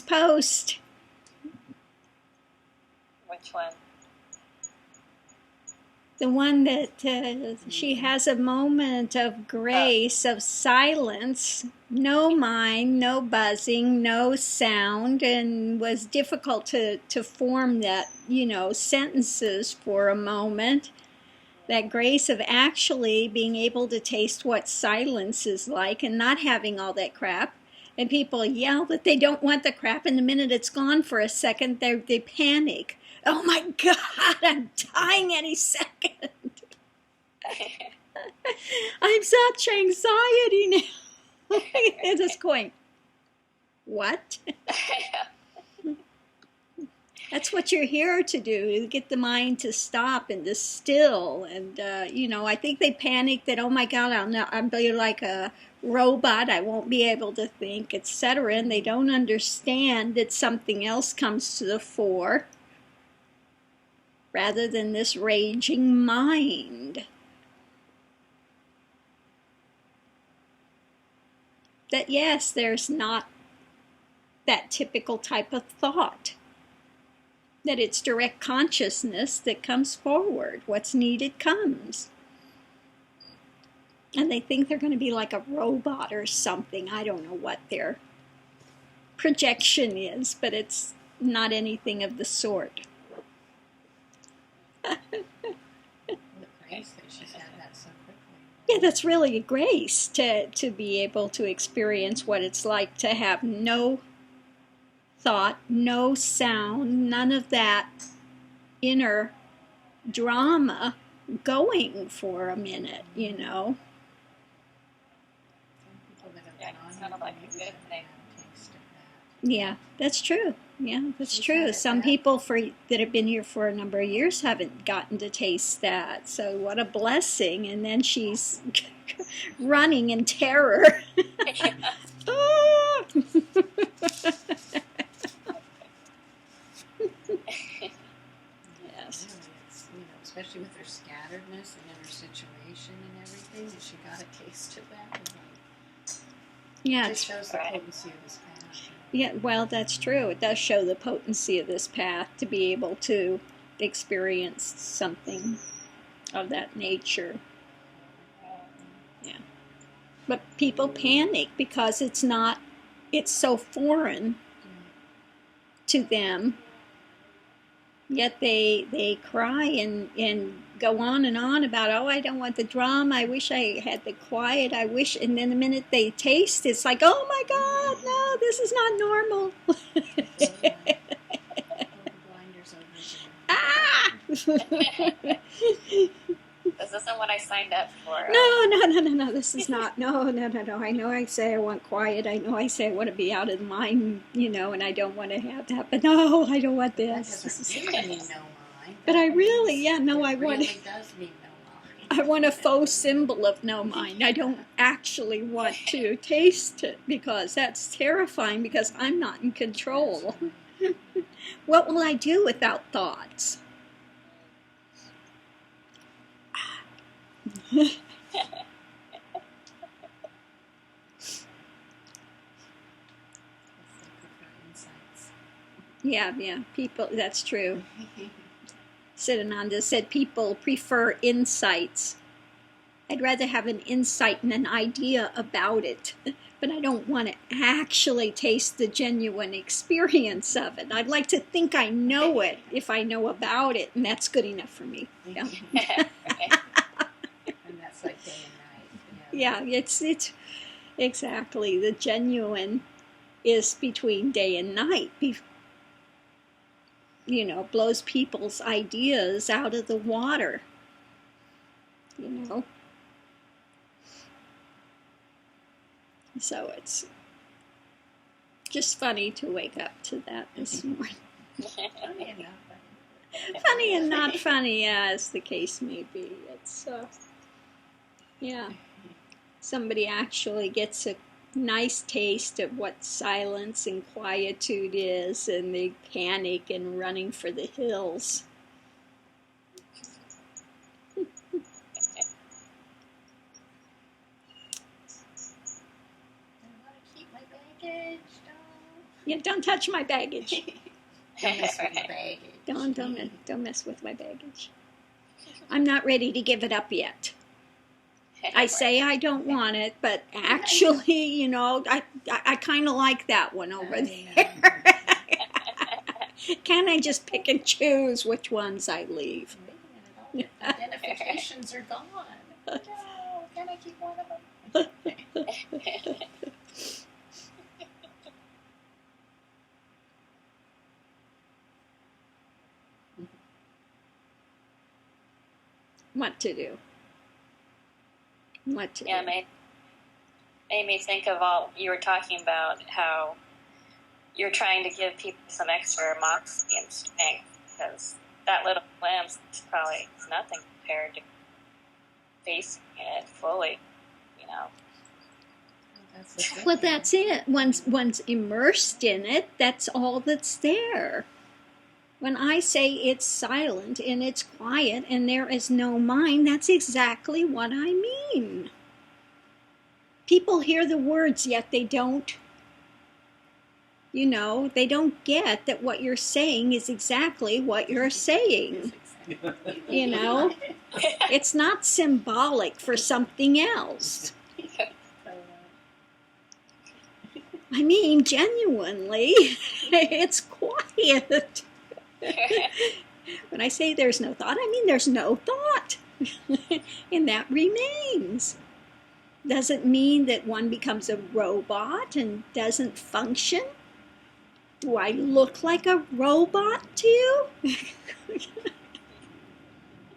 Post. Which one? The one that she has a moment of grace, of silence, no mind, no buzzing, no sound, and was difficult to form that, sentences for a moment. That grace of actually being able to taste what silence is like and not having all that crap. And people yell that they don't want the crap, and the minute it's gone for a second, they panic. Oh my God, I'm dying any second. I'm such anxiety now. It's just going, what? That's what you're here to do, is get the mind to stop and to still. And, I think they panic that, oh my God, I'll be like a robot, I won't be able to think, etc. And they don't understand that something else comes to the fore rather than this raging mind. That yes, there's not that typical type of thought. That it's direct consciousness that comes forward. What's needed comes. And they think they're going to be like a robot or something. I don't know what their projection is, but it's not anything of the sort. Grace that she's had that so quickly. Yeah, that's really a grace to be able to experience what it's like to have no thought, no sound, none of that inner drama going for a minute, Some people that have been on it's kind of like a good thing. Yeah, that's true. Yeah, that's true. Some people that have been here for a number of years haven't gotten to taste that. So what a blessing. And then she's running in terror. Ah! Yes. It's, especially with her scatteredness and in her situation and everything, that she got a taste of that. Yeah, it just shows the potency of this path. Yeah, well, that's true. It does show the potency of this path to be able to experience something of that nature. Yeah. But people panic because it's so foreign to them. Yet they cry and go on and on about, oh, I don't want the drama, I wish I had the quiet, I wish, and then the minute they taste, it's like, oh my God, no, this is not normal. Ah! This isn't what I signed up for. No, this is not, no. I know I say I want quiet, I know I say I want to be out of the mind, and I don't want to have that, but no, I don't want this. That doesn't really mean no mind. But I really, I want really does mean no mind. I want a faux symbol of no mind. I don't actually want to taste it because that's terrifying because I'm not in control. What will I do without thoughts? Yeah, people, that's true. Siddhananda said people prefer insights. I'd rather have an insight and an idea about it, but I don't want to actually taste the genuine experience of it. I'd like to think I know it if I know about it, and that's good enough for me. Yeah. And that's like day and night. Yeah, it's exactly. The genuine is between day and night. Blows people's ideas out of the water. So it's just funny to wake up to that this morning. Funny and not funny, as the case may be. It's, somebody actually gets a nice taste of what silence and quietude is, and they panic and running for the hills. Yeah, don't touch my baggage. Don't mess with the baggage. Don't mess with my baggage. I'm not ready to give it up yet. I say I don't want it, but actually, you know, I kind of like that one over there. Can I just pick and choose which ones I leave? The identifications are gone. No, can I keep one of them? What to do? What to Yeah, do? made me think of all you were talking about, how you're trying to give people some extra moxie and strength, because that little glimpse probably is nothing compared to facing it fully, you know. Well, that's it. One's immersed in it. That's all that's there. When I say it's silent and it's quiet and there is no mind, that's exactly what I mean. People hear the words, yet they don't, you know, they don't get that what you're saying is exactly what you're saying. You know, it's not symbolic for something else. I mean, genuinely, it's quiet. When I say there's no thought, I mean there's no thought. And that remains. Doesn't mean that one becomes a robot and doesn't function. Do I look like a robot to you?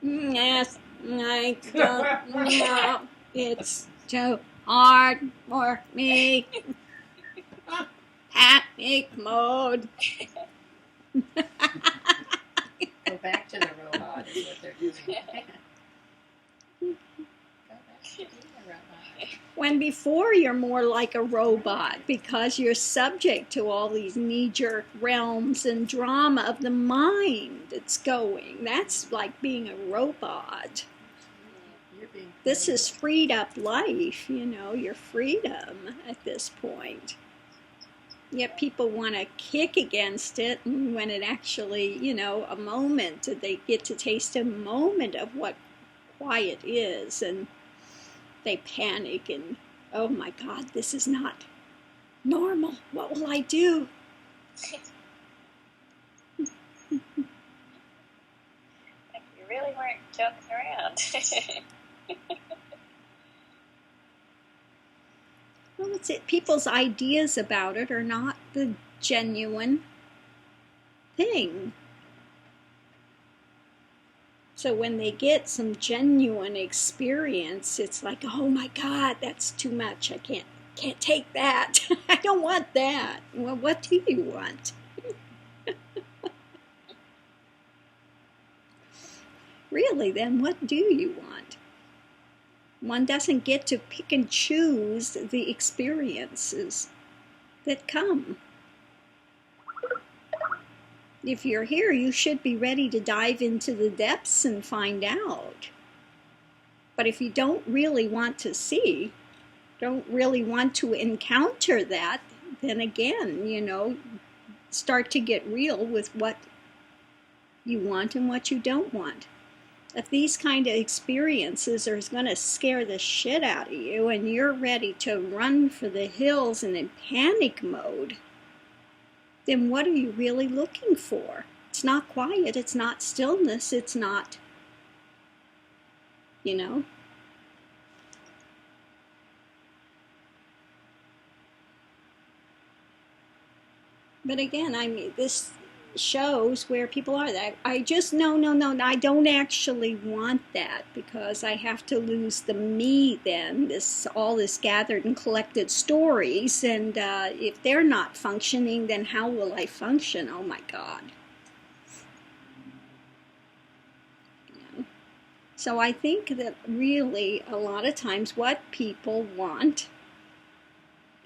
Yes, I don't know. It's too hard for me. Panic mode. Go back to the robot is what they're doing. Go back to being a robot. When before you're more like a robot because you're subject to all these knee-jerk realms and drama of the mind that's going. That's like being a robot. This is freed up life, you know, your freedom at this point. Yet people want to kick against it, and when it actually, you know, a moment, they get to taste a moment of what quiet is, and they panic and, oh my God, this is not normal. What will I do? You really weren't joking around. Well, that's it. People's ideas about it are not the genuine thing. So when they get some genuine experience, it's like, oh my God, that's too much. I can't take that. I don't want that. Well, what do you want? Really, then, what do you want? One doesn't get to pick and choose the experiences that come. If you're here, you should be ready to dive into the depths and find out. But if you don't really want to see, don't really want to encounter that, then again, you know, start to get real with what you want and what you don't want. If these kind of experiences are going to scare the shit out of you and you're ready to run for the hills and in panic mode, then what are you really looking for? It's not quiet, it's not stillness, it's not, you know. But again, I mean, this shows where people are. That I just no, I don't actually want that, because I have to lose the me then, all this gathered and collected stories, and if they're not functioning, then how will I function? Oh my God. You know? So I think that really a lot of times what people want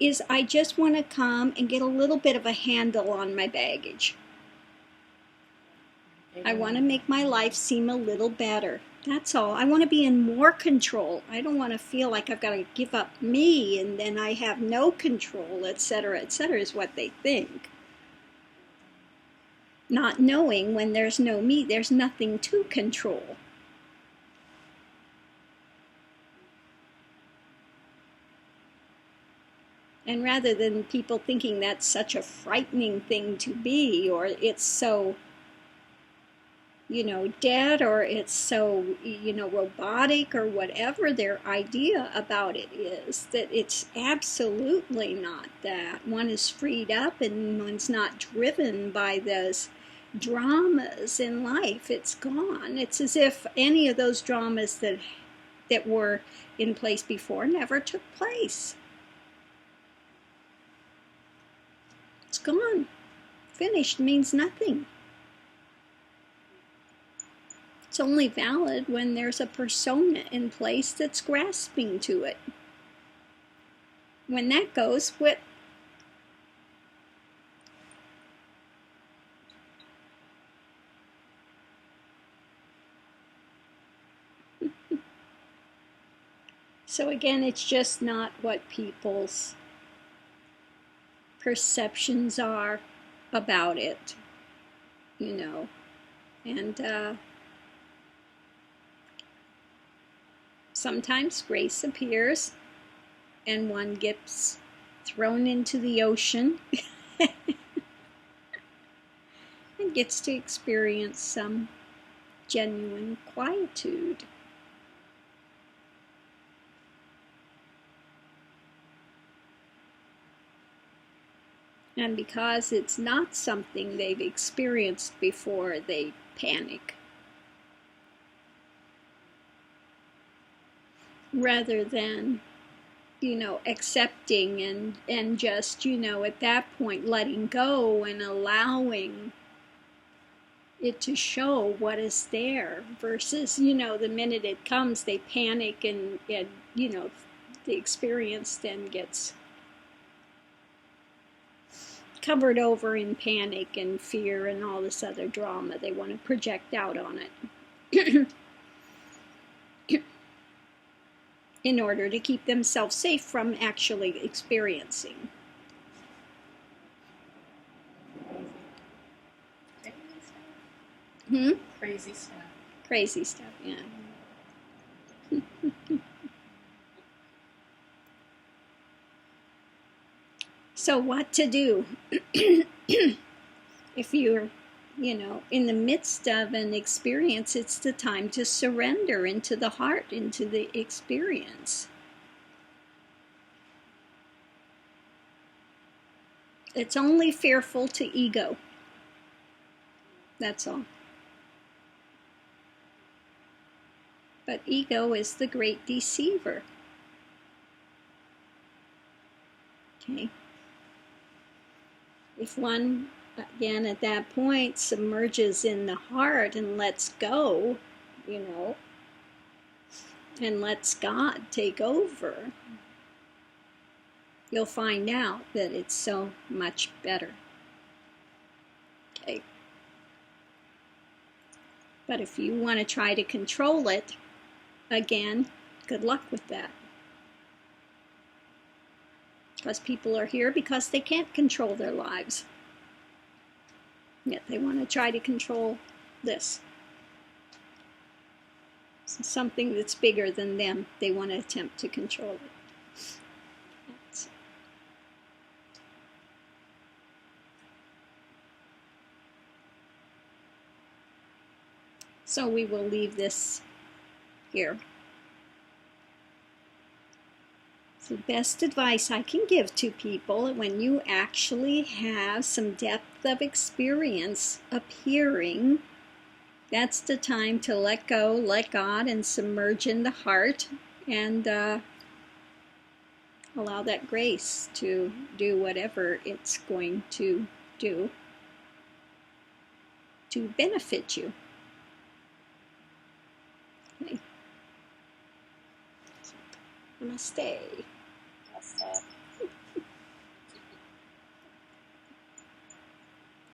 is, I just want to come and get a little bit of a handle on my baggage. I want to make my life seem a little better. That's all. I want to be in more control. I don't want to feel like I've got to give up me and then I have no control, etc., is what they think. Not knowing when there's no me, there's nothing to control. And rather than people thinking that's such a frightening thing to be, or it's so, dead, or it's so, robotic, or whatever their idea about it is, that it's absolutely not that. One is freed up and one's not driven by those dramas in life. It's gone. It's as if any of those dramas that were in place before never took place. It's gone. Finished means nothing. It's only valid when there's a persona in place that's grasping to it. When that goes, what? So again, it's just not what people's perceptions are about it, and sometimes grace appears and one gets thrown into the ocean and gets to experience some genuine quietude. And because it's not something they've experienced before, they panic. Rather than, accepting and just, at that point letting go and allowing it to show what is there. Versus, the minute it comes, they panic and the experience then gets covered over in panic and fear and all this other drama they want to project out on it in order to keep themselves safe from actually experiencing. Crazy stuff. Crazy stuff, yeah. So what to do if you're, in the midst of an experience? It's the time to surrender into the heart, into the experience. It's only fearful to ego. That's all. But ego is the great deceiver. Okay. If one, again, at that point, submerges in the heart and lets go, and lets God take over, you'll find out that it's so much better. Okay. But if you want to try to control it, again, good luck with that. Because people are here because they can't control their lives. Yet they want to try to control this. Something that's bigger than them, they want to attempt to control it. So we will leave this here. The best advice I can give to people when you actually have some depth of experience appearing, that's the time to let go, let God, and submerge in the heart, and allow that grace to do whatever it's going to do to benefit you. Okay. Namaste. Namaste.